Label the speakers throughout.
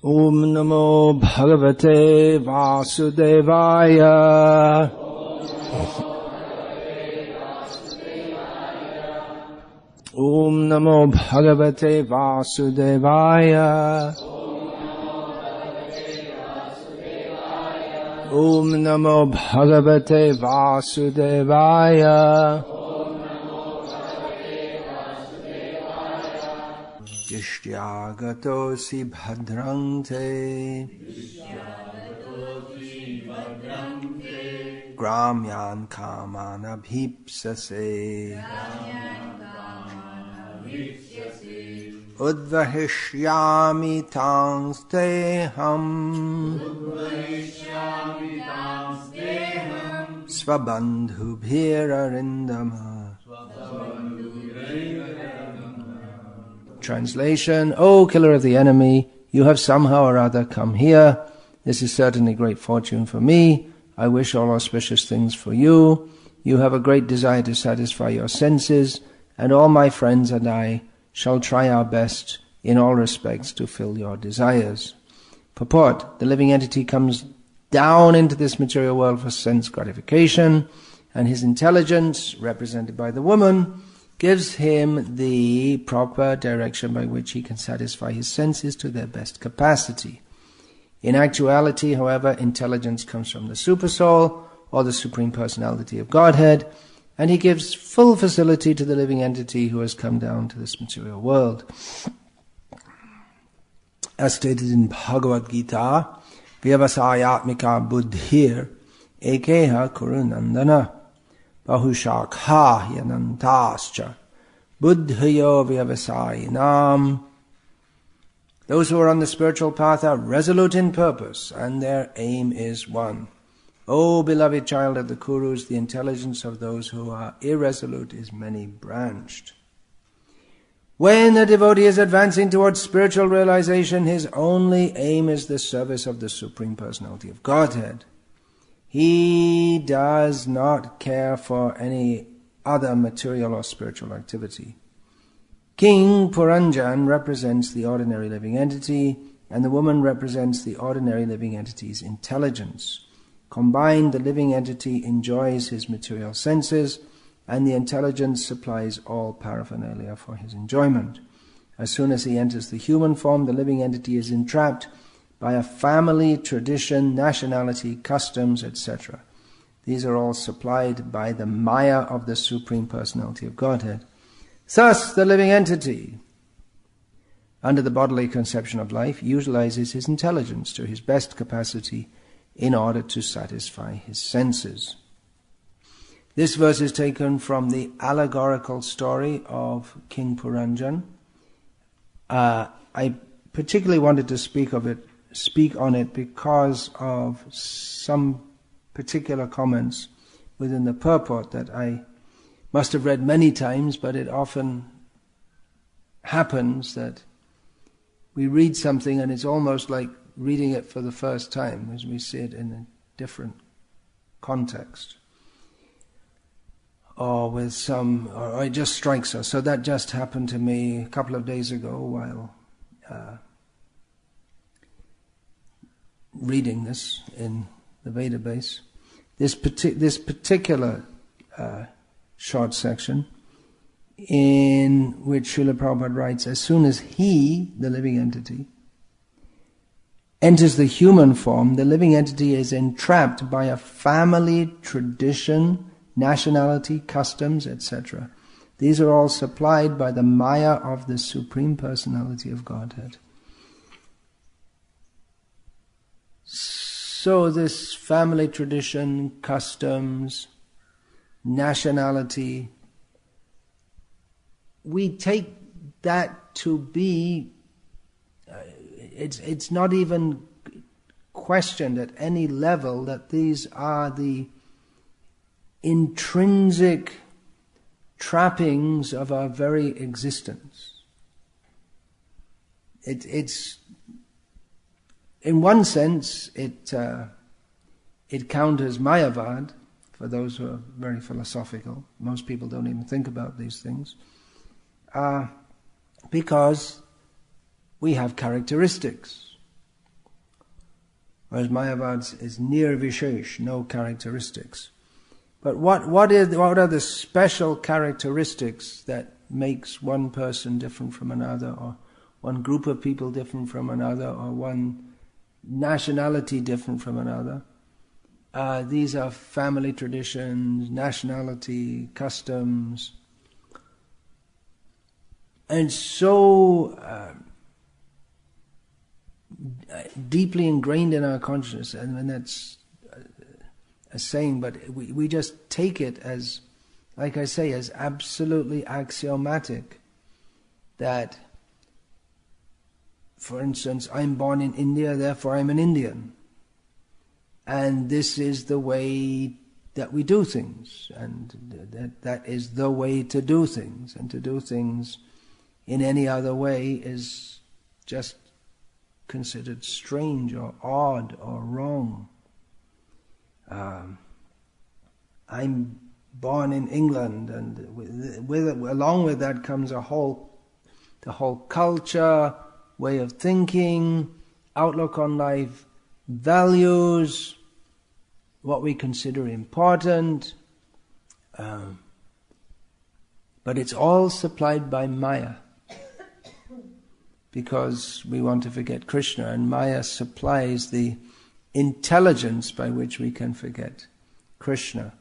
Speaker 1: Om Namo Bhagavate Vasudevaya. Om Namo Bhagavate Vasudevaya. Om Namo Bhagavate Vasudevaya. Ishyagatosi bhadrante Gramyan kamana bhipsase Udvahishyami tangsteham Svabandhubhirarindama. Translation: O killer of the enemy, you have somehow or other come here. This is certainly great fortune for me. I wish all auspicious things for you. You have a great desire to satisfy your senses, and all my friends and I shall try our best in all respects to fill your desires. Purport: the living entity comes down into this material world for sense gratification, and his intelligence, represented by the woman, gives him the proper direction by which he can satisfy his senses to their best capacity. In actuality, however, intelligence comes from the Supersoul, or the Supreme Personality of Godhead, and he gives full facility to the living entity who has come down to this material world. As stated in Bhagavad-gita, Vyavasayatmika buddhir ekeha kurunandana Bahushakha yanantascha buddhayo vyavasayinam. Those who are on the spiritual path are resolute in purpose, and their aim is one. O beloved child of the Kurus, the intelligence of those who are irresolute is many-branched. When a devotee is advancing towards spiritual realization, his only aim is the service of the Supreme Personality of Godhead. He does not care for any other material or spiritual activity. King Puranjan represents the ordinary living entity, and the woman represents the ordinary living entity's intelligence. Combined, the living entity enjoys his material senses, and the intelligence supplies all paraphernalia for his enjoyment. As soon as he enters the human form, the living entity is entrapped by a family, tradition, nationality, customs, etc. These are all supplied by the Maya of the Supreme Personality of Godhead. Thus, the living entity, under the bodily conception of life, utilizes his intelligence to his best capacity in order to satisfy his senses. This verse is taken from the allegorical story of King Puranjan. I particularly wanted to speak on it because of some particular comments within the purport that I must have read many times, but it often happens that we read something and it's almost like reading it for the first time as we see it in a different context. Or it just strikes us. So that just happened to me a couple of days ago while reading this in the Veda base. This particular short section, in which Srila Prabhupada writes, as soon as he, the living entity, enters the human form, the living entity is entrapped by a family, tradition, nationality, customs, etc. These are all supplied by the Maya of the Supreme Personality of Godhead. So this family, tradition, customs, nationality, we take that to be, it's not even questioned at any level that these are the intrinsic trappings of our very existence. It's in one sense it counters Mayavad for those who are very philosophical. Most people don't even think about these things because we have characteristics. whereas Mayavad is nirvishesh, no characteristics. But what are the special characteristics that makes one person different from another, or one group of people different from another, or one nationality different from another? These are family traditions, nationality, customs, and so deeply ingrained in our consciousness, and that's a saying, but we just take it as, like I say, as absolutely axiomatic, that, for instance, I'm born in India, therefore I'm an Indian. And this is the way that we do things, and that is the way to do things, and to do things in any other way is just considered strange or odd or wrong. I'm born in England, and along with that comes the whole culture, way of thinking, outlook on life, values, what we consider important, but it's all supplied by Maya, because we want to forget Krishna, and Maya supplies the intelligence by which we can forget Krishna.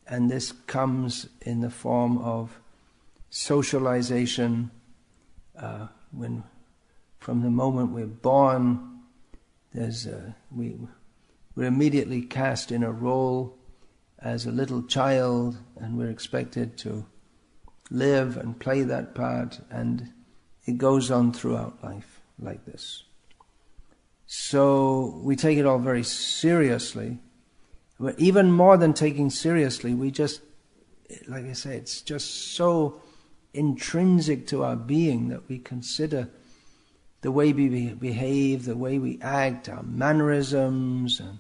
Speaker 1: And this comes in the form of socialization. When from the moment we're born, we're immediately cast in a role as a little child, and we're expected to live and play that part, and it goes on throughout life like this. So we take it all very seriously. But even more than taking seriously, we just, like I say, it's just so intrinsic to our being that we consider the way we behave, the way we act, our mannerisms, and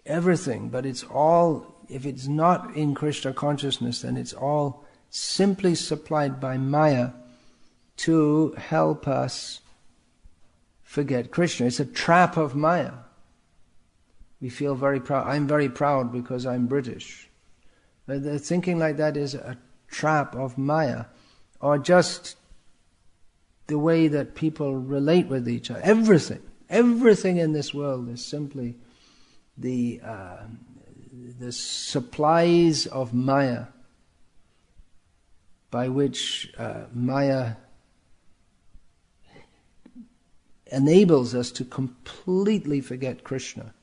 Speaker 1: everything. But it's all, if it's not in Krishna consciousness, then it's all simply supplied by Maya to help us forget Krishna. It's a trap of Maya. We feel very proud. I'm very proud because I'm British. But the thinking like that is a trap of Maya, or just the way that people relate with each other. Everything in this world is simply the supplies of Maya, by which Maya enables us to completely forget Krishna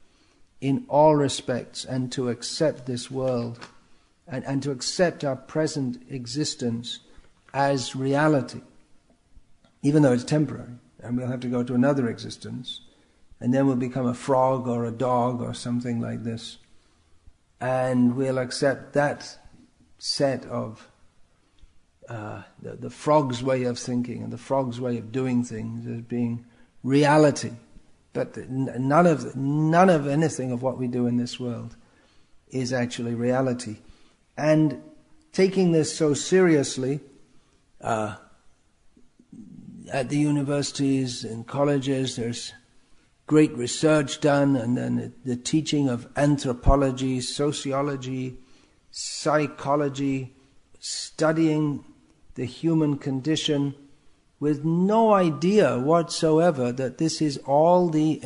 Speaker 1: in all respects, and to accept this world, and to accept our present existence as reality, even though it's temporary, and we'll have to go to another existence, and then we'll become a frog or a dog or something like this, and we'll accept that set of the frog's way of thinking and the frog's way of doing things as being reality. But none of anything of what we do in this world is actually reality. And taking this so seriously, at the universities and colleges there's great research done, and then the teaching of anthropology, sociology, psychology, studying the human condition, with no idea whatsoever that this is all the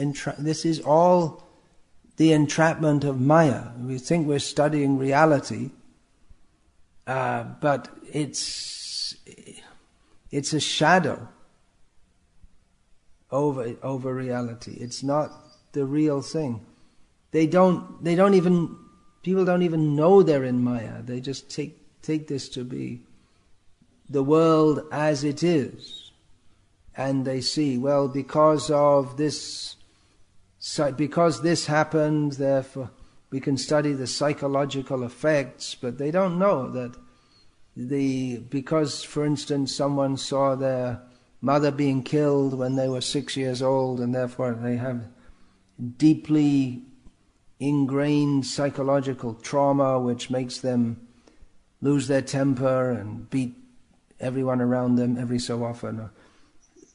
Speaker 1: entrapment of Maya. We think we're studying reality, but it's a shadow over reality. It's not the real thing. People don't even know they're in Maya. They just take this to be the world as it is. And they see, well, because this happened, therefore we can study the psychological effects, but they don't know that because, for instance, someone saw their mother being killed when they were 6 years old, and therefore they have deeply ingrained psychological trauma which makes them lose their temper and beat everyone around them every so often.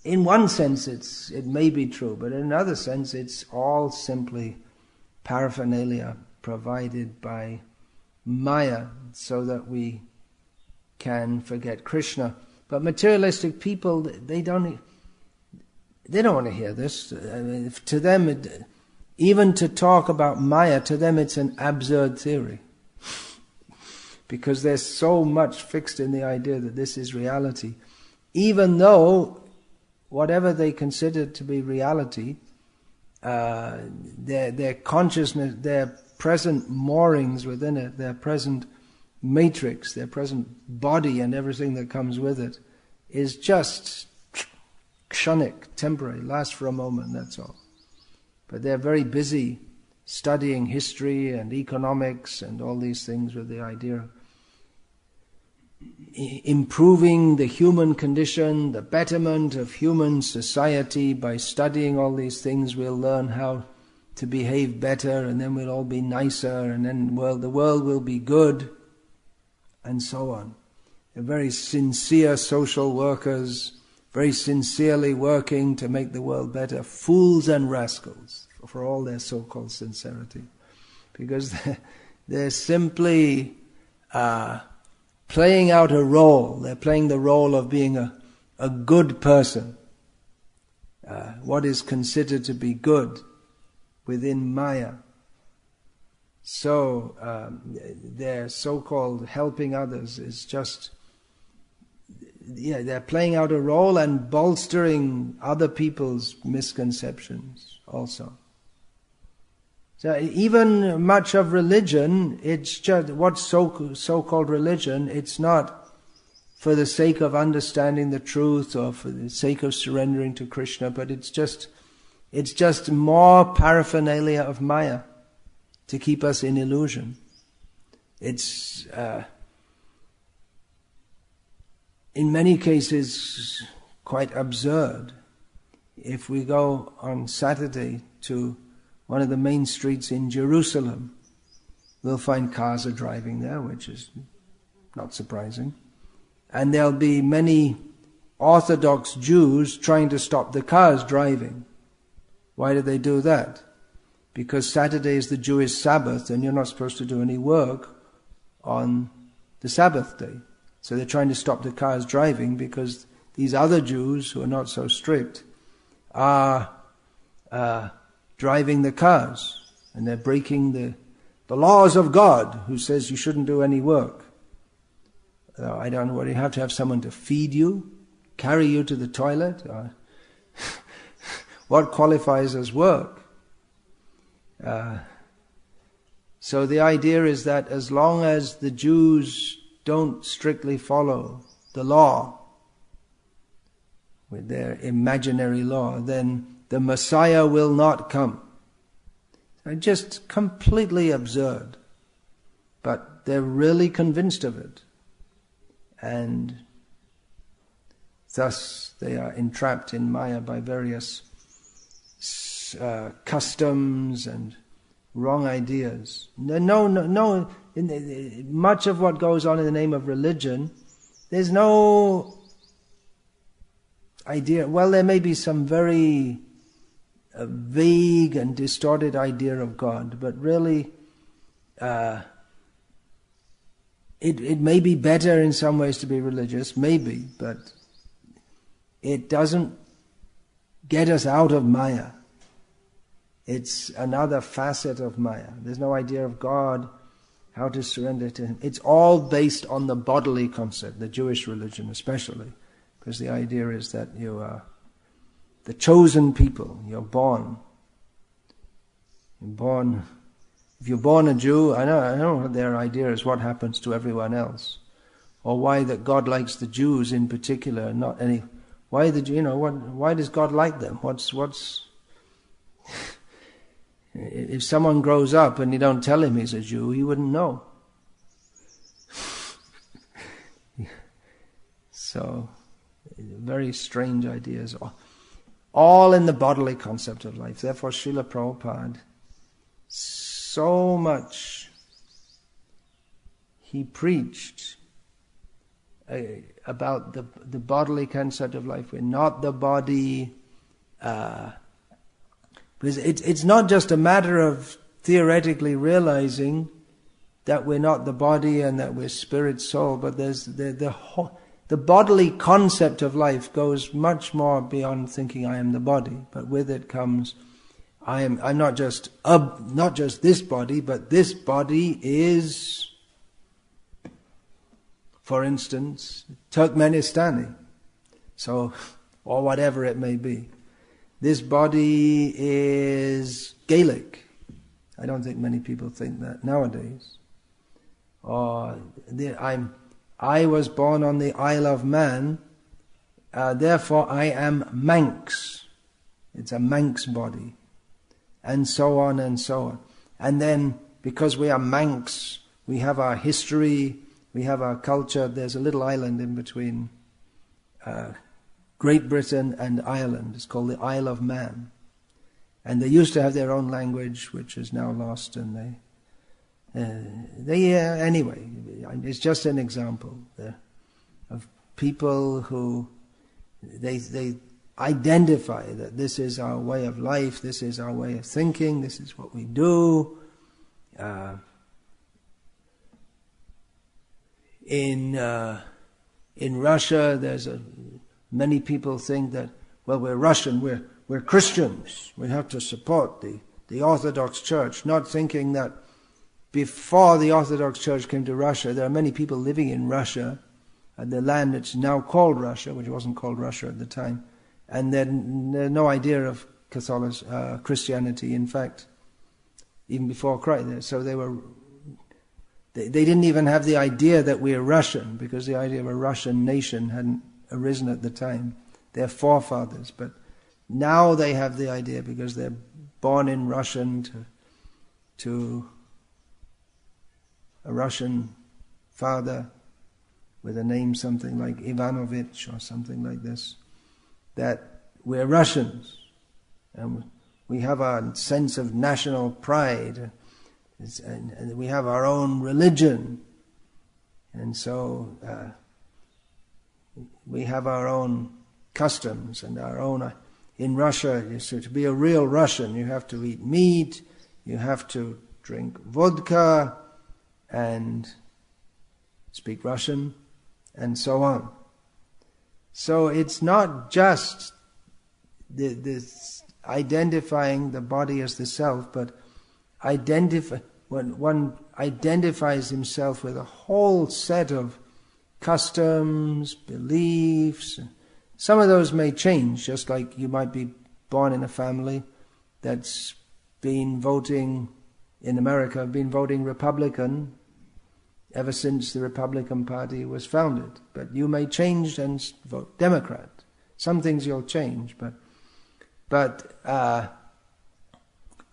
Speaker 1: in one sense it may be true, but in another sense it's all simply paraphernalia provided by Maya so that we can forget Krishna. But materialistic people, they don't want to hear this. I mean, to them, even to talk about Maya, to them it's an absurd theory. Because they're so much fixed in the idea that this is reality. Even though whatever they consider to be reality, their consciousness, their present moorings within it, their present matrix, their present body and everything that comes with it, is just kshanik, temporary, lasts for a moment, that's all. But they're very busy studying history and economics and all these things with the idea of improving the human condition, the betterment of human society. By studying all these things, we'll learn how to behave better, and then we'll all be nicer, and then the world will be good, and so on. They're very sincere social workers, very sincerely working to make the world better. Fools and rascals, for all their so-called sincerity. Because they're simply playing out a role. They're playing the role of being a good person. What is considered to be good within Maya. So their so-called helping others is just, they're playing out a role and bolstering other people's misconceptions also. So even much of religion, it's just, what's so-called religion, it's not for the sake of understanding the truth or for the sake of surrendering to Krishna, but it's just more paraphernalia of Maya to keep us in illusion. It's in many cases quite absurd. If we go on Saturday to one of the main streets in Jerusalem, we'll find cars are driving there, which is not surprising. And there'll be many Orthodox Jews trying to stop the cars driving. Why do they do that? Because Saturday is the Jewish Sabbath and you're not supposed to do any work on the Sabbath day. So they're trying to stop the cars driving because these other Jews who are not so strict are driving the cars, and they're breaking the laws of God, who says you shouldn't do any work. I don't know, what, you have to have someone to feed you, carry you to the toilet? What qualifies as work? So the idea is that as long as the Jews don't strictly follow the law, with their imaginary law, then the Messiah will not come. Just completely absurd. But they're really convinced of it. And thus they are entrapped in Maya by various customs and wrong ideas. No. Much of what goes on in the name of religion, there's no idea. Well, there may be some very vague and distorted idea of God, but really it may be better in some ways to be religious, maybe, but it doesn't get us out of Maya. It's another facet of Maya. There's no idea of God, how to surrender to Him. It's all based on the bodily concept, the Jewish religion especially, because the idea is that you are the chosen people. You're born. If you're born a Jew, I know what their idea is, what happens to everyone else, or why that God likes the Jews in particular, not any. Why why does God like them? What's if someone grows up and you don't tell him he's a Jew, he wouldn't know. So, very strange ideas. All in the bodily concept of life. Therefore, Srila Prabhupada, so much he preached about the bodily concept of life. We're not the body. Because it's not just a matter of theoretically realizing that we're not the body and that we're spirit, soul, but there's the bodily concept of life goes much more beyond thinking I am the body. But with it comes I'm not just this body, but this body is, for instance, Turkmenistani, so, or whatever it may be. This body is Gaelic. I don't think many people think that nowadays. Or I was born on the Isle of Man, therefore I am Manx. It's a Manx body. And so on and so on. And then, because we are Manx, we have our history, we have our culture. There's a little island in between Great Britain and Ireland. It's called the Isle of Man. And they used to have their own language, which is now lost, and anyway, it's just an example of people who they identify that this is our way of life, this is our way of thinking, this is what we do. In Russia, many people think that, well, we're Russian, we're Christians, we have to support the Orthodox Church, not thinking that before the Orthodox Church came to Russia, there are many people living in Russia, the land that's now called Russia, which wasn't called Russia at the time, and they had no idea of Christianity, in fact, even before Christ. So they didn't even have the idea that we are Russian, because the idea of a Russian nation hadn't arisen at the time. Their forefathers, but now they have the idea because they're born in Russian to a Russian father with a name something like Ivanovich or something like this, that we're Russians and we have our sense of national pride and we have our own religion, and so we have our own customs and our own. In Russia, so to be a real Russian, you have to eat meat, you have to drink vodka and speak Russian, and so on. So it's not just this identifying the body as the self, but when one identifies himself with a whole set of customs, beliefs. Some of those may change, just like you might be born in a family that's been voting, in America, been voting Republican ever since the Republican Party was founded. But you may change and vote Democrat. Some things you'll change, but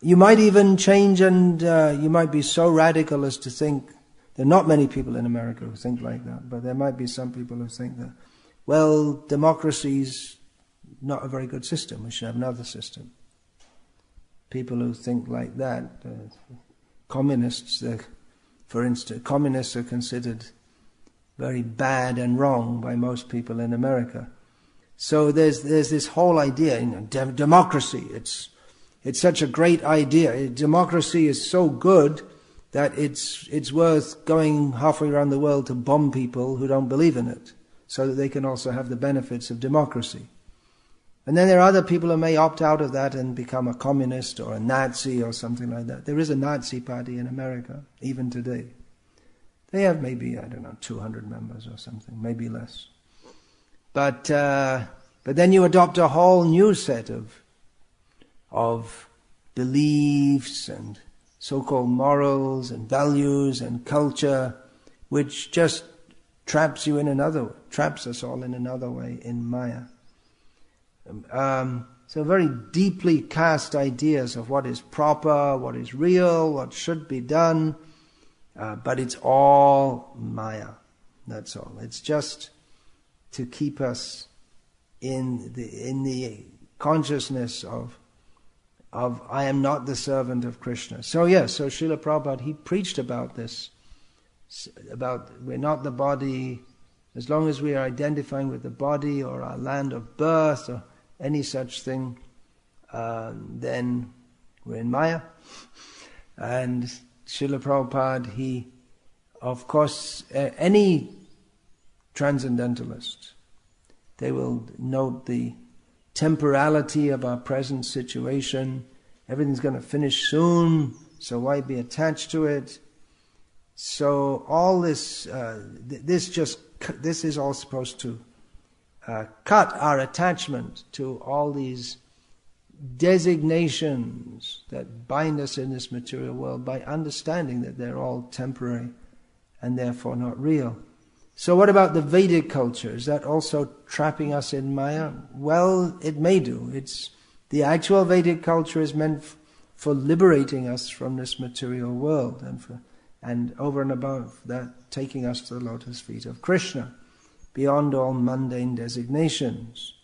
Speaker 1: you might even change, and you might be so radical as to think, there are not many people in America who think like that, but there might be some people who think that, well, democracy's not a very good system, we should have another system. People who think like that, communists, for instance, communists are considered very bad and wrong by most people in America. So there's this whole idea, democracy, it's such a great idea. Democracy is so good that it's worth going halfway around the world to bomb people who don't believe in it, so that they can also have the benefits of democracy. And then there are other people who may opt out of that and become a communist or a Nazi or something like that. There is a Nazi party in America, even today. They have maybe, 200 members or something, maybe less. But then you adopt a whole new set of beliefs and so-called morals and values and culture, which just traps us all in another way, in Maya. So very deeply cast ideas of what is proper, what is real, what should be done, but it's all Maya. That's all. It's just to keep us in the consciousness of I am not the servant of Krishna. So Srila Prabhupada, he preached about this, about we're not the body, As long as we are identifying with the body or our land of birth or any such thing, then we're in Maya. And Srila Prabhupada, he, of course, any transcendentalist, they will note the temporality of our present situation. Everything's going to finish soon, so why be attached to it? So all this, this is all supposed to cut our attachment to all these designations that bind us in this material world by understanding that they're all temporary and therefore not real. So what about the Vedic culture? Is that also trapping us in Maya? Well, it may do. The actual Vedic culture is meant for liberating us from this material world, and over and above that, taking us to the lotus feet of Krishna, beyond all mundane designations.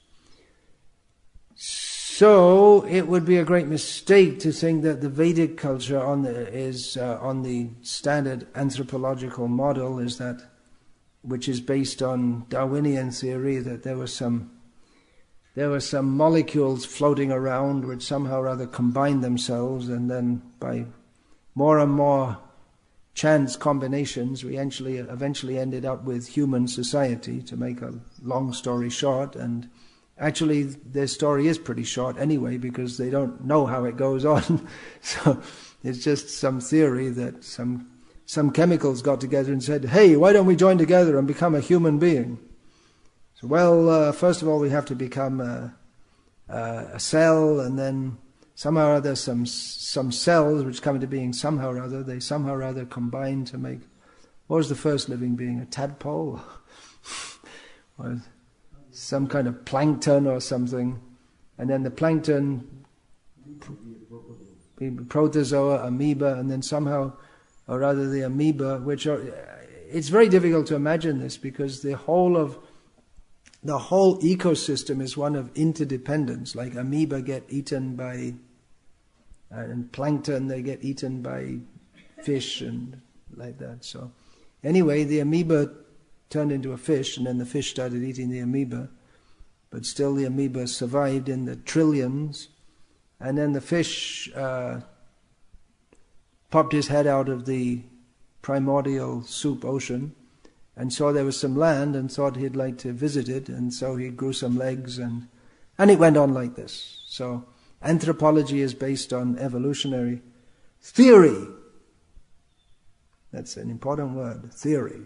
Speaker 1: So it would be a great mistake to think that the Vedic culture is on the standard anthropological model, which is based on Darwinian theory, that there were some molecules floating around which somehow or other combined themselves, and then by more and more chance combinations we eventually ended up with human society, to make a long story short. And actually their story is pretty short anyway, because they don't know how it goes on. So it's just some theory that some chemicals got together and said, hey, why don't we join together and become a human being? So, well, first of all, we have to become a cell, and then somehow or other some cells which come into being somehow or other, they somehow or other combine to make, what was the first living being, a tadpole? Or some kind of plankton or something. And then the plankton, protozoa, amoeba, and then somehow or rather the amoeba, it's very difficult to imagine this, because the whole ecosystem is one of interdependence. Like amoeba get eaten by, and plankton, they get eaten by fish and like that. So anyway, the amoeba turned into a fish, and then the fish started eating the amoeba, but still the amoeba survived in the trillions, and then the fish popped his head out of the primordial soup ocean and saw there was some land and thought he'd like to visit it, and so he grew some legs, and it went on like this. So anthropology is based on evolutionary theory. That's an important word, theory.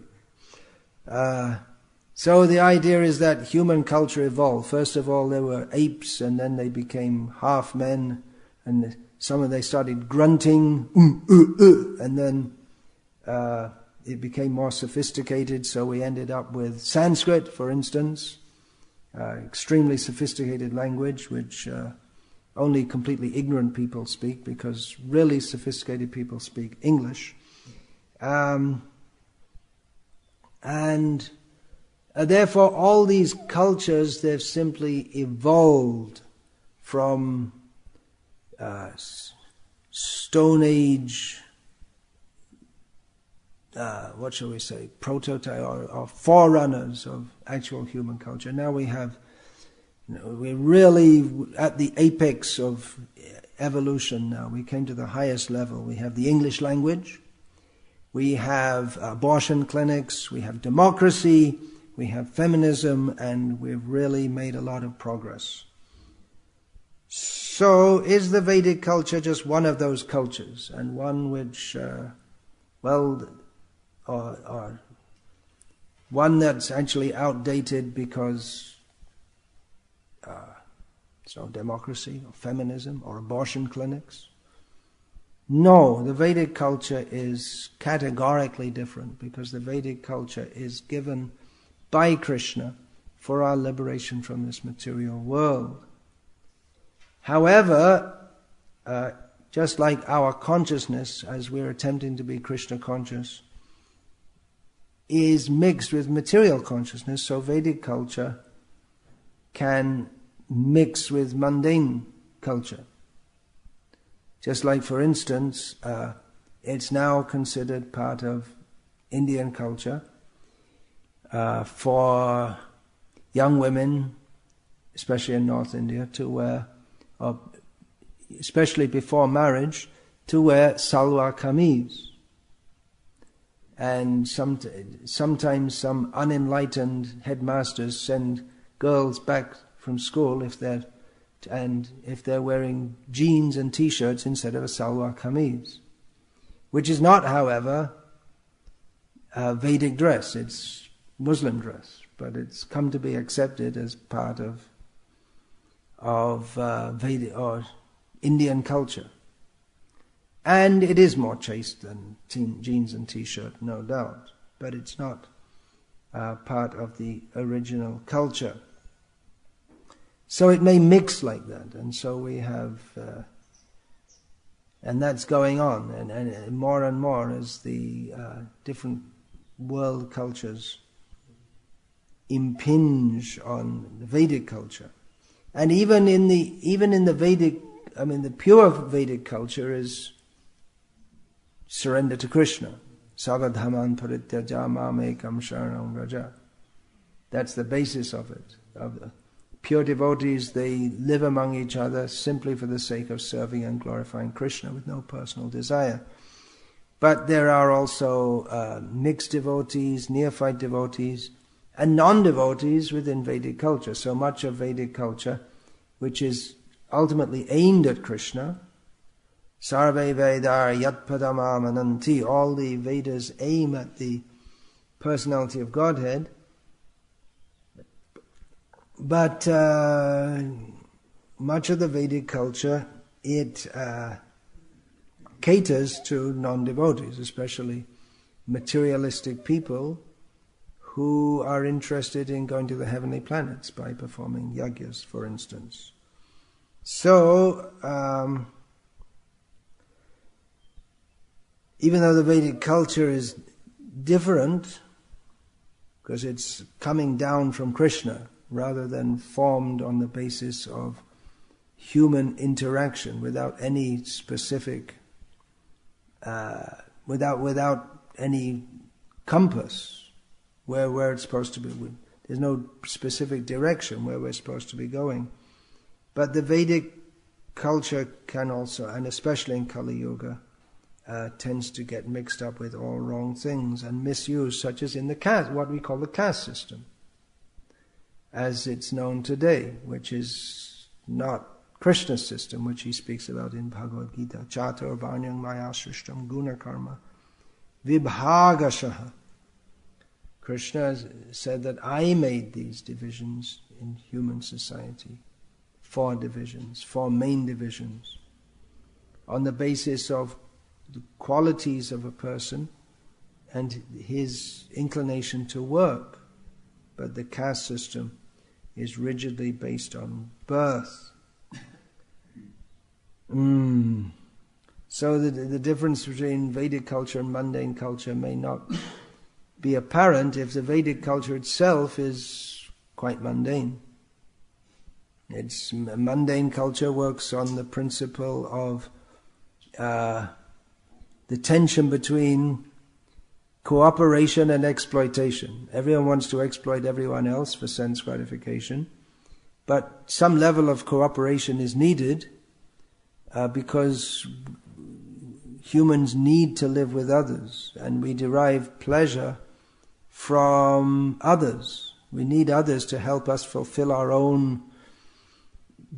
Speaker 1: So the idea is that human culture evolved. First of all, there were apes, and then they became half men, and they started grunting, and then it became more sophisticated, so we ended up with Sanskrit, for instance, extremely sophisticated language, which only completely ignorant people speak, because really sophisticated people speak English. And therefore all these cultures, they've simply evolved from Stone Age, what shall we say, prototype or forerunners of actual human culture. Now we're really at the apex of evolution now. We came to the highest level. We have the English language, we have abortion clinics, we have democracy, we have feminism, and we've really made a lot of progress. So is the Vedic culture just one of those cultures, and one which, or one that's actually outdated because so democracy or feminism or abortion clinics? No, the Vedic culture is categorically different, because the Vedic culture is given by Krishna for our liberation from this material world. However, just like our consciousness, as we're attempting to be Krishna conscious, is mixed with material consciousness, so Vedic culture can mix with mundane culture. Just like, for instance, it's now considered part of Indian culture for young women, especially in North India, to wear, or especially before marriage, to wear salwar kameez. And sometimes some unenlightened headmasters send girls back from school if they're wearing jeans and t-shirts instead of a salwar kameez, which is not, however, Vedic dress. It's Muslim dress, but it's come to be accepted as part of Vedic or Indian culture. And it is more chaste than jeans and t-shirt, no doubt, but it's not part of the original culture. So it may mix like that, and so we have, and that's going on, and more as the different world cultures impinge on the Vedic culture. And even in the Vedic, the pure Vedic culture is surrender to Krishna. Sarvadhaman parityaja mamekam sharanam vraja. That's the basis of it. Of the pure devotees, they live among each other simply for the sake of serving and glorifying Krishna with no personal desire. But there are also mixed devotees, neophyte devotees, and non-devotees within Vedic culture. So much of Vedic culture, which is ultimately aimed at Krishna, Sarve Vedar Yatpadama Mananti, all the Vedas aim at the personality of Godhead, but much of the Vedic culture, it caters to non-devotees, especially materialistic people who are interested in going to the heavenly planets by performing yagyas, for instance. So, even though the Vedic culture is different, because it's coming down from Krishna rather than formed on the basis of human interaction without any specific, without any compass where it's supposed to be. There's no specific direction where we're supposed to be going. But the Vedic culture can also, and especially in Kali Yuga, tends to get mixed up with all wrong things and misused, such as in the caste, what we call the caste system, as it's known today, which is not Krishna's system, which he speaks about in Bhagavad-gita. Chatur varnyam maya shrishtam guna karma vibhagashaha. Krishna said that I made these divisions in human society, 4 divisions, 4 main divisions, on the basis of the qualities of a person and his inclination to work. But the caste system is rigidly based on birth. So the difference between Vedic culture and mundane culture may not be apparent if the Vedic culture itself is quite mundane. Its mundane culture works on the principle of the tension between cooperation and exploitation. Everyone wants to exploit everyone else for sense gratification, but some level of cooperation is needed because humans need to live with others, and we derive pleasure from others. We need others to help us fulfill our own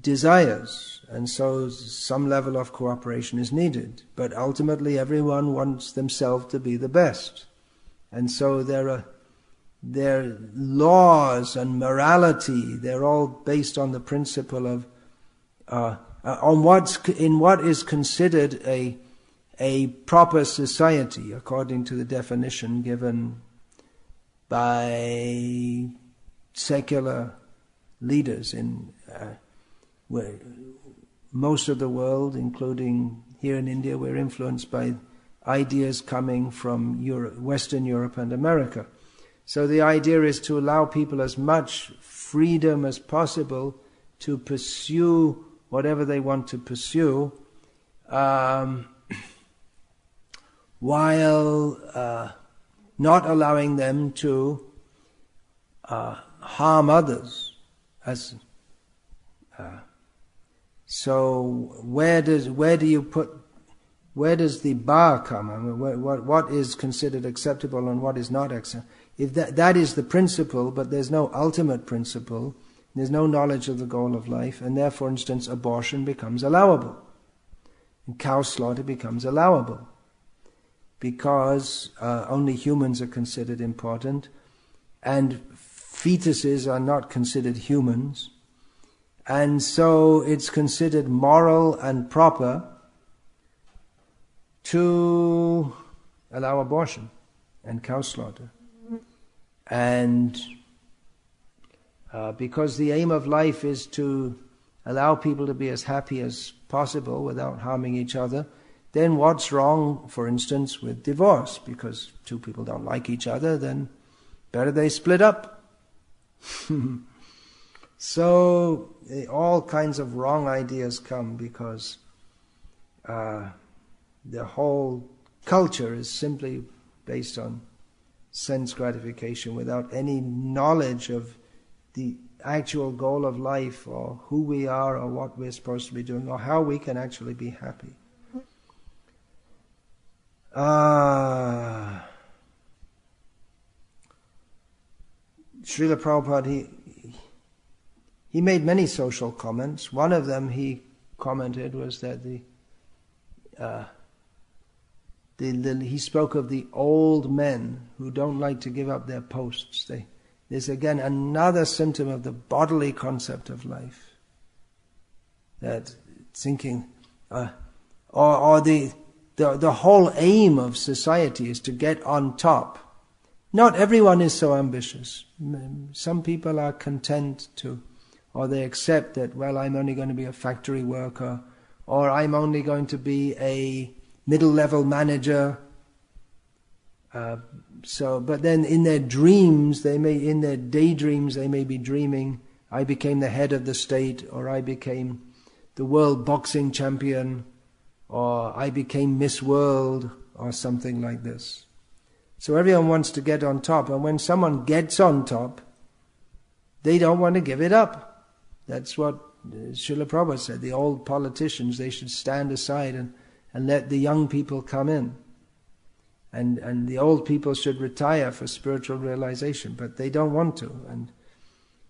Speaker 1: desires, and so some level of cooperation is needed. But ultimately everyone wants themselves to be the best, and so their laws and morality, they're all based on the principle of on what is considered a proper society according to the definition given by secular leaders in where most of the world, including here in India, we're influenced by ideas coming from Europe, Western Europe and America. So the idea is to allow people as much freedom as possible to pursue whatever they want to pursue, while not allowing them to harm others. So where does the bar come? I mean, what is considered acceptable and what is not acceptable? If that is the principle, but there's no ultimate principle, there's no knowledge of the goal of life, and there, for instance, abortion becomes allowable, and cow slaughter becomes allowable, because only humans are considered important, and fetuses are not considered humans, and so it's considered moral and proper to allow abortion and cow slaughter. And because the aim of life is to allow people to be as happy as possible without harming each other, then what's wrong, for instance, with divorce? Because two people don't like each other, then better they split up. So all kinds of wrong ideas come because the whole culture is simply based on sense gratification without any knowledge of the actual goal of life, or who we are, or what we're supposed to be doing, or how we can actually be happy. Srila Prabhupada, he made many social comments. One of them he commented was that he spoke of the old men who don't like to give up their posts. There's again another symptom of the bodily concept of life. That thinking, or the whole aim of society is to get on top. Not everyone is so ambitious. Some people are content to, or they accept that, well, I'm only going to be a factory worker, or I'm only going to be a middle-level manager. But then in their dreams, in their daydreams, they may be dreaming, I became the head of the state, or I became the world boxing champion, or I became Miss World, or something like this. So everyone wants to get on top, and when someone gets on top, they don't want to give it up. That's what Srila Prabhupada said. The old politicians, they should stand aside and let the young people come in. And the old people should retire for spiritual realization, but they don't want to. And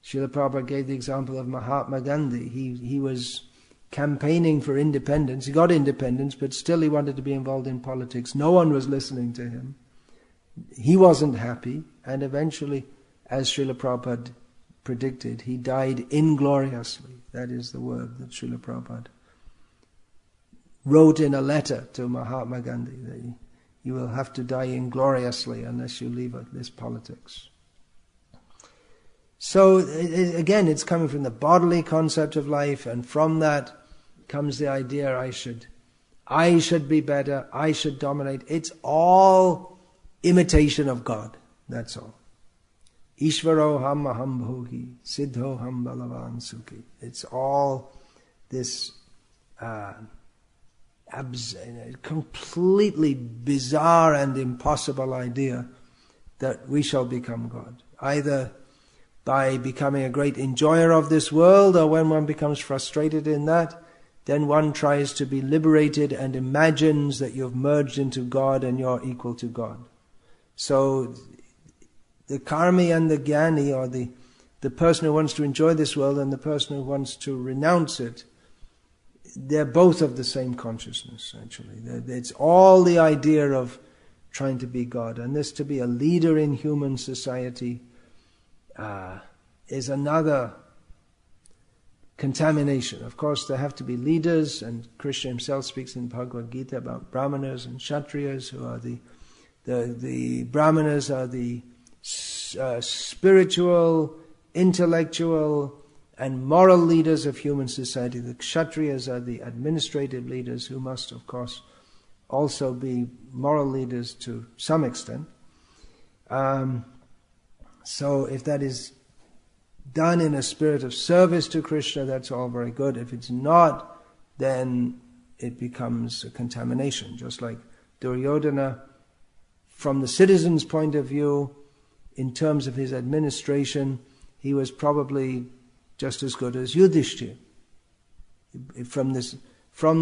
Speaker 1: Srila Prabhupada gave the example of Mahatma Gandhi. He was campaigning for independence. He got independence, but still he wanted to be involved in politics. No one was listening to him. He wasn't happy, and eventually, as Srila Prabhupada predicted, he died ingloriously. That is the word that Srila Prabhupada wrote in a letter to Mahatma Gandhi, that you will have to die ingloriously unless you leave this politics. So again, it's coming from the bodily concept of life, and from that comes the idea I should be better, I should dominate. It's all imitation of God, that's all. Ishvaroham aham bhogi, siddhoham balavan sukhi. It's all this completely bizarre and impossible idea that we shall become God. Either by becoming a great enjoyer of this world, or when one becomes frustrated in that, then one tries to be liberated and imagines that you've merged into God and you're equal to God. So the karmi and the jnani, or the person who wants to enjoy this world and the person who wants to renounce it, they're both of the same consciousness, actually. It's all the idea of trying to be God. And this, to be a leader in human society, is another contamination. Of course, there have to be leaders, and Krishna himself speaks in Bhagavad-gita about brahmanas and kshatriyas, who are the brahmanas are the spiritual, intellectual, and moral leaders of human society. The kshatriyas are the administrative leaders, who must, of course, also be moral leaders to some extent. So if that is done in a spirit of service to Krishna, that's all very good. If it's not, then it becomes a contamination. Just like Duryodhana, from the citizens' point of view, in terms of his administration, he was probably just as good as Yudhishthira. From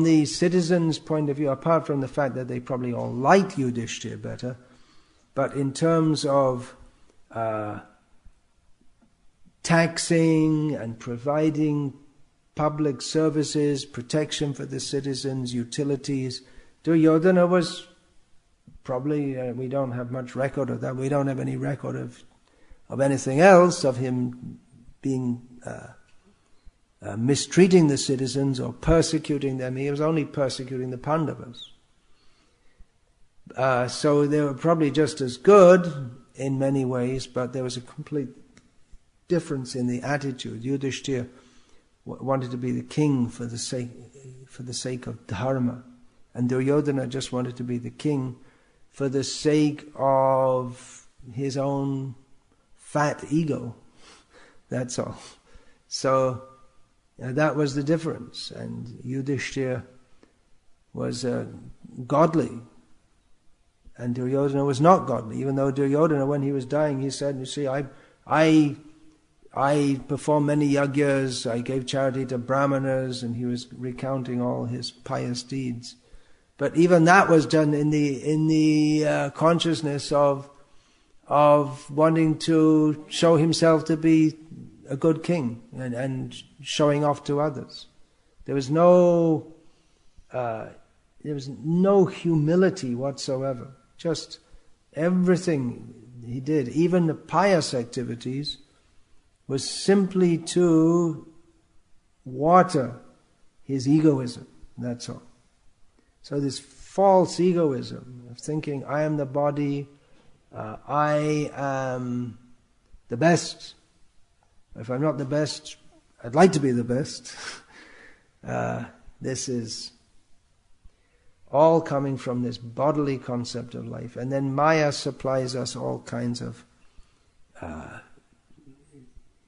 Speaker 1: the citizens' point of view, apart from the fact that they probably all liked Yudhishthira better, but in terms of taxing and providing public services, protection for the citizens, utilities, Duryodhana was probably, we don't have much record of that, we don't have any record of anything else, of him being mistreating the citizens or persecuting them. He was only persecuting the Pandavas. So they were probably just as good in many ways, but there was a complete difference in the attitude. Yudhishthira wanted to be the king for the sake of dharma, and Duryodhana just wanted to be the king for the sake of his own fat ego. That's all. So that was the difference. And Yudhishthira was godly, and Duryodhana was not godly. Even though Duryodhana, when he was dying, he said, "You see, I performed many yagyas, I gave charity to brahmanas," and he was recounting all his pious deeds. But even that was done in the consciousness of wanting to show himself to be a good king and showing off to others. There was no humility whatsoever. Just everything he did, even the pious activities, was simply to water his egoism. That's all. So this false egoism of thinking, I am the body, I am the best. If I'm not the best, I'd like to be the best. This is all coming from this bodily concept of life. And then Maya supplies us all kinds of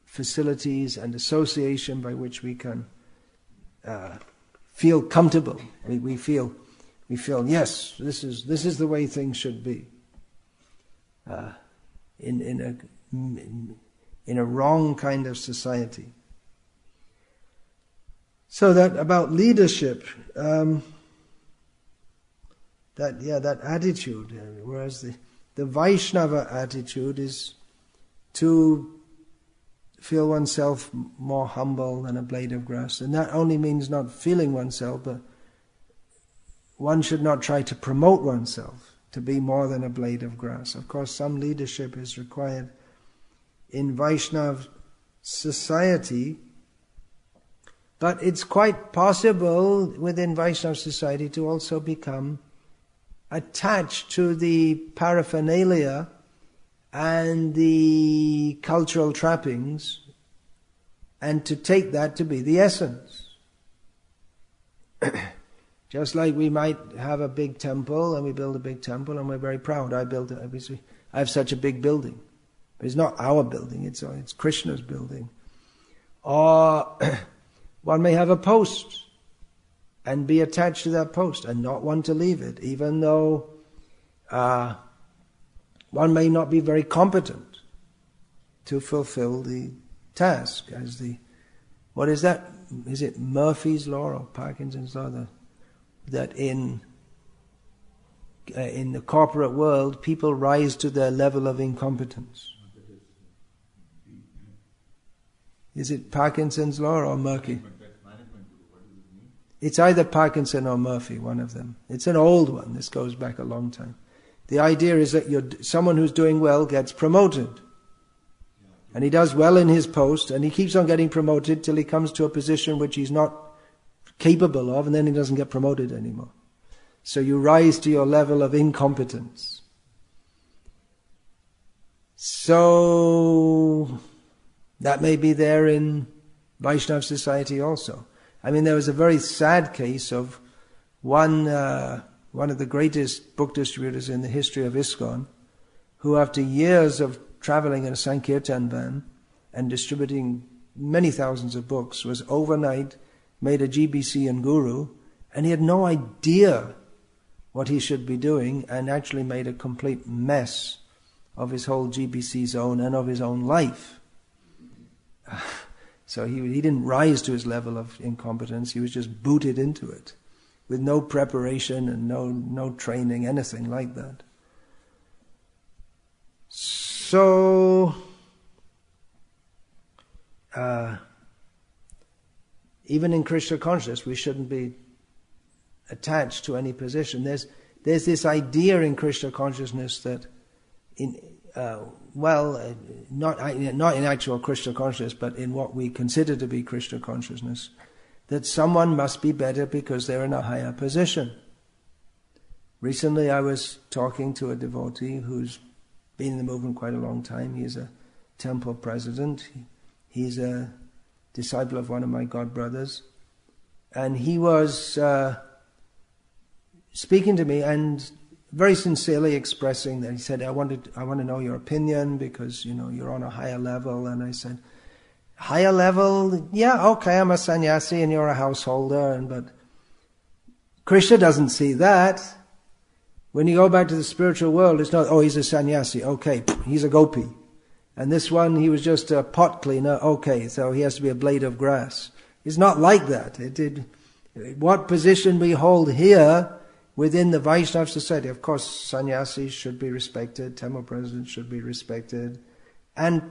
Speaker 1: facilities and association by which we can feel comfortable. We feel yes, this is the way things should be. In a wrong kind of society. So that about leadership, that attitude, whereas the Vaishnava attitude is to feel oneself more humble than a blade of grass. And that only means not feeling oneself, but one should not try to promote oneself to be more than a blade of grass. Of course, some leadership is required in Vaishnava society, but it's quite possible within Vaishnava society to also become attached to the paraphernalia and the cultural trappings, and to take that to be the essence. Just like we might have a big temple, and we build a big temple, and we're very proud. I have such a big building. But it's not our building, it's Krishna's building. Or one may have a post, and be attached to that post, and not want to leave it, even though one may not be very competent to fulfill the task. What is that? Is it Murphy's Law or Parkinson's Law? That in the corporate world, people rise to their level of incompetence. Is it Parkinson's Law or Murphy? It's either Parkinson or Murphy, one of them. It's an old one. This goes back a long time. The idea is that someone who's doing well gets promoted. And he does well in his post, and he keeps on getting promoted till he comes to a position which he's not capable of, and then he doesn't get promoted anymore. So you rise to your level of incompetence. So that may be there in Vaishnava society also. I mean, there was a very sad case of one of the greatest book distributors in the history of ISKCON, who after years of traveling in a Sankirtan van and distributing many thousands of books, was overnight made a GBC and guru, and he had no idea what he should be doing, and actually made a complete mess of his whole GBC zone and of his own life. So he didn't rise to his level of incompetence, he was just booted into it, with no preparation and no training, anything like that. So, even in Krishna consciousness, we shouldn't be attached to any position. There's this idea in Krishna consciousness that not in actual Krishna consciousness, but in what we consider to be Krishna consciousness, that someone must be better because they're in a higher position. Recently I was talking to a devotee who's been in the movement quite a long time. He's a temple president. He's a disciple of one of my god brothers. And he was speaking to me and very sincerely expressing that. He said, I want to know your opinion because, you're on a higher level. And I said, higher level? Yeah, okay, I'm a sannyasi and you're a householder. But Krishna doesn't see that. When you go back to the spiritual world, it's not, he's a sannyasi, okay, he's a gopi. And this one, he was just a pot cleaner, okay, so he has to be a blade of grass. It's not like that. What position we hold here within the Vaishnava society. Of course, sannyasis should be respected, temple presidents should be respected, and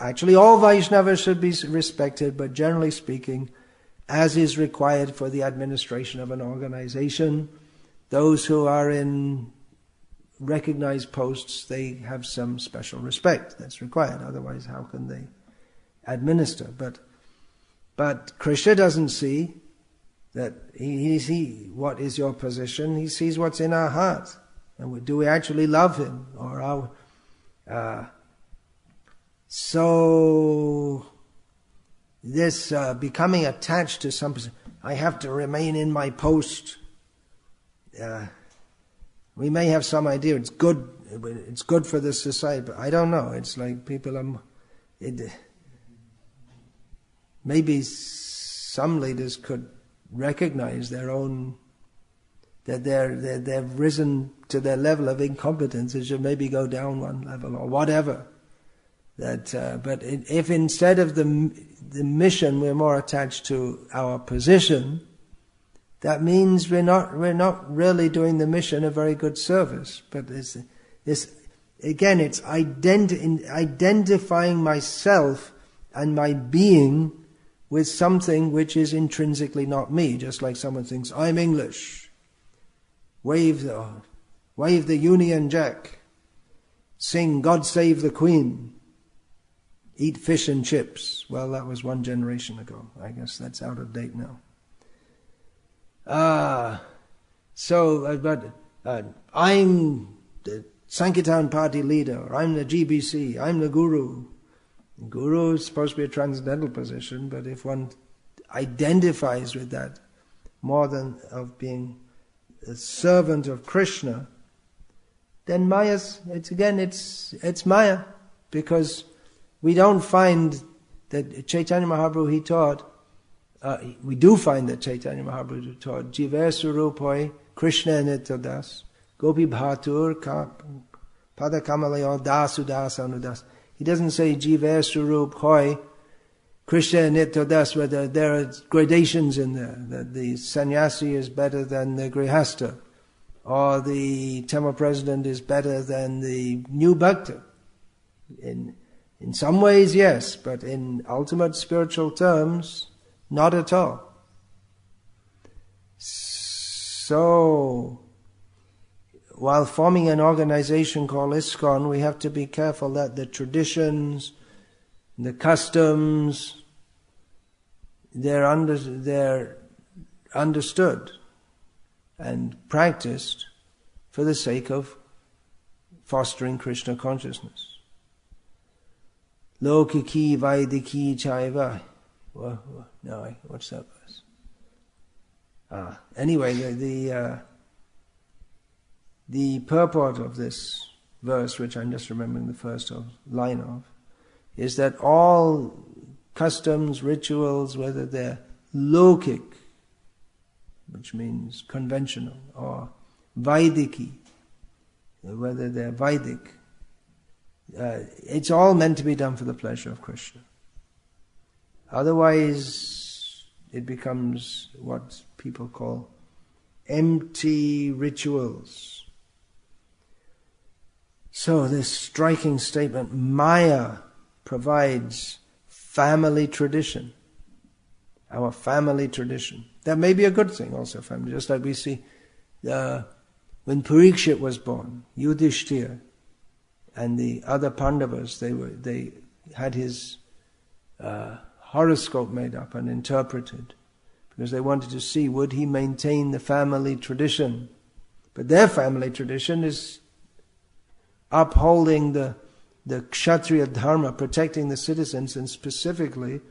Speaker 1: actually all Vaishnavas should be respected, but generally speaking, as is required for the administration of an organization, those who are in recognized posts, they have some special respect that's required. Otherwise, how can they administer? But Krishna doesn't see that he sees what is your position. He sees what's in our heart. And do we actually love him? Or so this becoming attached to some position, I have to remain in my post. We may have some idea it's good for the society, but I don't know. It's like people maybe some leaders could recognize their own, that they've risen to their level of incompetence. It should maybe go down one level or whatever. But if instead of the mission we're more attached to our position, that means we're not really doing the mission a very good service. But it's identifying myself and my being with something which is intrinsically not me. Just like someone thinks, I'm English. Wave the Union Jack. Sing God Save the Queen. Eat fish and chips. Well, that was one generation ago. I guess that's out of date now. I'm the Sankirtan party leader, or I'm the GBC, I'm the guru. Guru is supposed to be a transcendental position, but if one identifies with that more than of being a servant of Krishna, then it's Maya, because we don't find that Chaitanya Mahaprabhu, he taught, we do find that Chaitanya Mahaprabhu taught Jiva Surupoi Krishna Nityadas Gopi Bhatur Pada Kamalayo Dasudas Anudas. He doesn't say Jiva Surupoi Krishna Nityadas, whether there are gradations in there, that the sannyasi is better than the grihastha, or the temple president is better than the new bhakta. In some ways, yes, but in ultimate spiritual terms, not at all. So, while forming an organization called ISKCON, we have to be careful that the traditions, the customs, they're understood and practiced for the sake of fostering Krishna consciousness. Lokiki Vaidiki Chaiva. No, what's that verse? Anyway, the purport of this verse, which I'm just remembering the first line of, is that all customs, rituals, whether they're lokic, which means conventional, or Vaidiki, whether they're Vedic, It's all meant to be done for the pleasure of Krishna. Otherwise, it becomes what people call empty rituals. So this striking statement, Maya provides family tradition. Our family tradition. That may be a good thing also, family. Just like we see when Parikshit was born, Yudhishthira and the other Pandavas, they had his horoscope made up and interpreted because they wanted to see would he maintain the family tradition. But their family tradition is upholding the Kshatriya Dharma, protecting the citizens, and specifically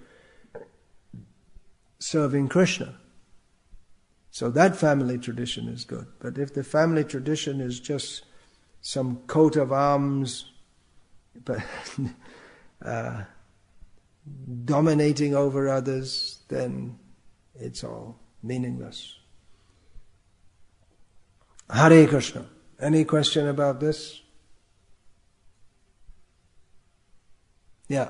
Speaker 1: serving Krishna. So that family tradition is good. But if the family tradition is just some coat of arms, but dominating over others, then it's all meaningless. Hare Krishna. Any question about this? Yeah.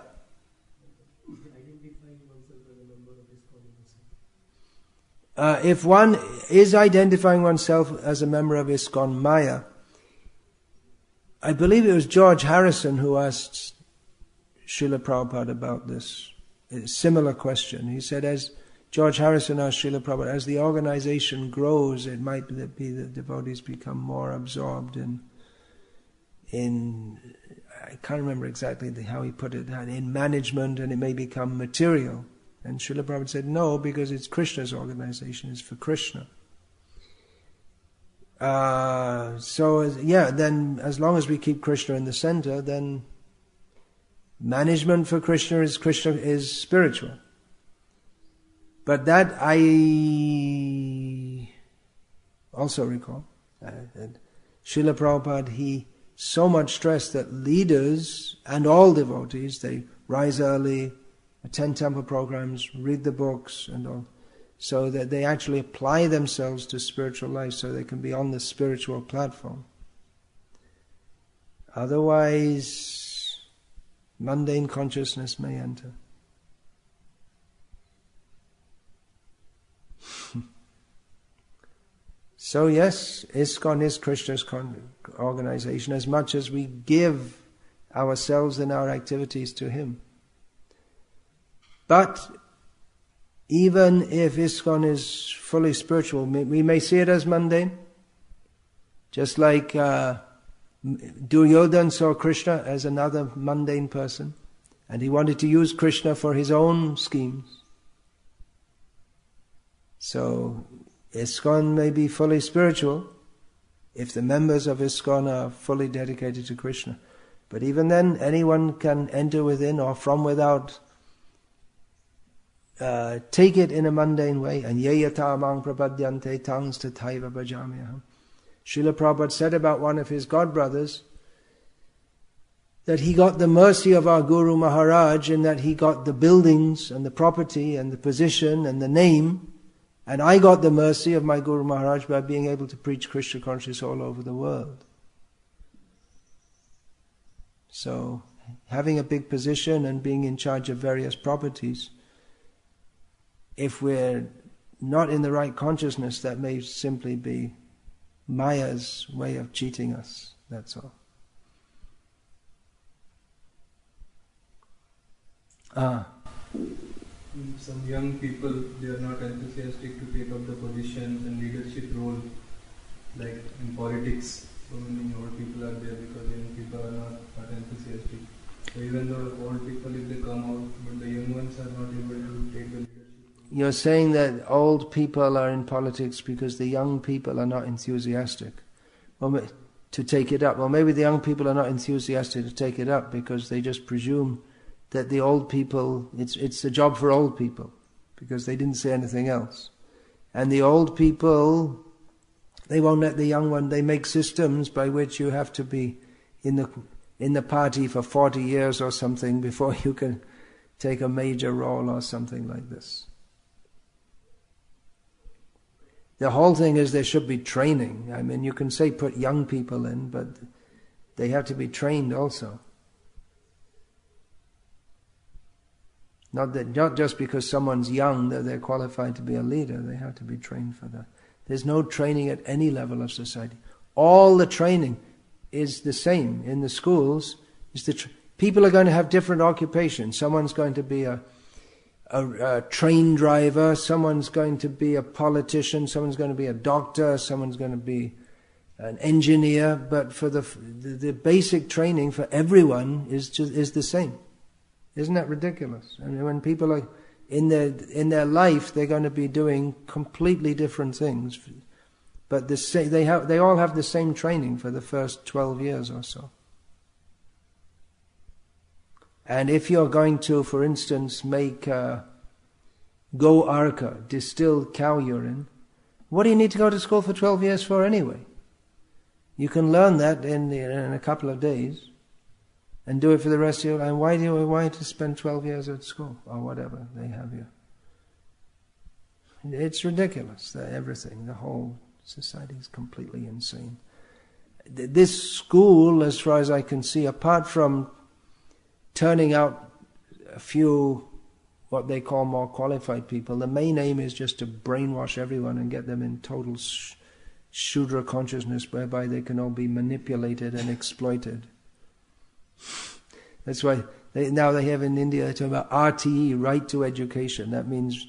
Speaker 1: If one is identifying oneself as a member of ISKCON Maya, I believe it was George Harrison who asked Srila Prabhupada about this. A similar question. He said, as George Harrison asked Srila Prabhupada, as the organization grows, it might be that devotees become more absorbed in I can't remember exactly how he put it, in management, and it may become material. And Srila Prabhupada said, no, because it's Krishna's organization, it's for Krishna. Then as long as we keep Krishna in the center, then management for Krishna is spiritual. But that I also recall, that Srila Prabhupada, he so much stressed that leaders and all devotees, they rise early, attend temple programs, read the books and all, so that they actually apply themselves to spiritual life so they can be on the spiritual platform. Otherwise, mundane consciousness may enter. So yes, ISKCON is Krishna's organization as much as we give ourselves and our activities to Him. But even if ISKCON is fully spiritual, we may see it as mundane. Just like Duryodhana saw Krishna as another mundane person, and he wanted to use Krishna for his own schemes. So ISKCON may be fully spiritual if the members of ISKCON are fully dedicated to Krishna. But even then, anyone can enter within or from without, take it in a mundane way. And ye yata mang prapadyante tangs tathaiva bhajamyaham. Srila Prabhupada said about one of his godbrothers that he got the mercy of our Guru Maharaj in that he got the buildings and the property and the position and the name, and I got the mercy of my Guru Maharaj by being able to preach Krishna consciousness all over the world. So, having a big position and being in charge of various properties, if we're not in the right consciousness, that may simply be Maya's way of cheating us, that's all.
Speaker 2: Some young people, they are not enthusiastic to take up the positions and leadership role, like in politics. So many old people are there because young people are not enthusiastic. So even though old people, if they come out, but the young ones are not able to take the leadership role.
Speaker 1: You're saying that old people are in politics because the young people are not enthusiastic to take it up. Well, maybe the young people are not enthusiastic to take it up because they just presume that the old people, it's a job for old people, because they didn't say anything else. And the old people, they won't let the young one, they make systems by which you have to be in the party for 40 years or something before you can take a major role or something like this. The whole thing is there should be training. I mean, you can say put young people in, but they have to be trained also. Not just because someone's young that they're qualified to be a leader. They have to be trained for that. There's no training at any level of society. All the training is the same in the schools. People are going to have different occupations. Someone's going to be a train driver. Someone's going to be a politician. Someone's going to be a doctor. Someone's going to be an engineer. But for the basic training for everyone is the same. Isn't that ridiculous? I mean, when people are in their life, they're going to be doing completely different things, but they all have the same training for the first 12 years or so. And if you're going to, for instance, make Gaura, distilled cow urine, what do you need to go to school for 12 years for anyway? You can learn that in a couple of days. And do it for the rest of your life. And why to spend 12 years at school or whatever they have you? It's ridiculous. Everything, the whole society is completely insane. This school, as far as I can see, apart from turning out a few what they call more qualified people, the main aim is just to brainwash everyone and get them in total Shudra consciousness, whereby they can all be manipulated and exploited. That's why now they have in India, they talk about RTE, right to education. That means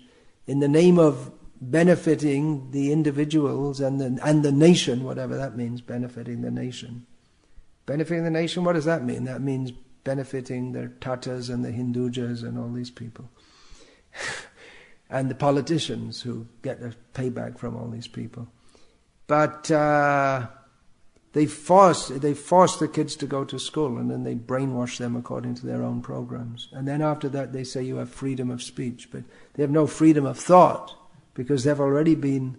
Speaker 1: in the name of benefiting the individuals and the nation, whatever that means, benefiting the nation. Benefiting the nation, what does that mean? That means benefiting the Tatars and the Hindujas and all these people. And the politicians who get a payback from all these people. But They force the kids to go to school, and then they brainwash them according to their own programs. And then after that they say you have freedom of speech, but they have no freedom of thought because they've already been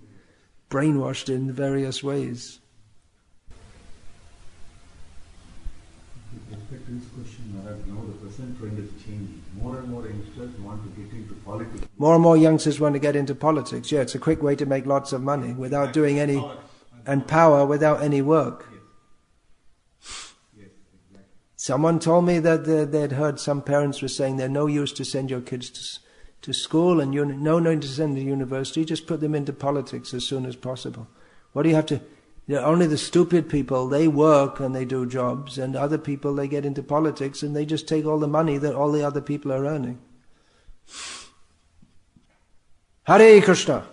Speaker 1: brainwashed in various ways.
Speaker 3: With respect to this question, now the present trend is changing. More and more youngsters want to get into politics.
Speaker 1: More and more youngsters want to get into politics. Yeah, it's a quick way to make lots of money without doing any... and power without any work.
Speaker 3: Yes, exactly.
Speaker 1: Someone told me that they'd heard some parents were saying they're no use to send your kids to school and no need to send them to university, just put them into politics as soon as possible. What do you have to... only the stupid people, they work and they do jobs, and other people, they get into politics and they just take all the money that all the other people are earning. Hare Krishna!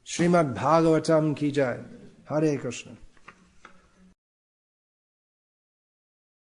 Speaker 1: Srimad Bhagavatam ki jai. Hare Krishna.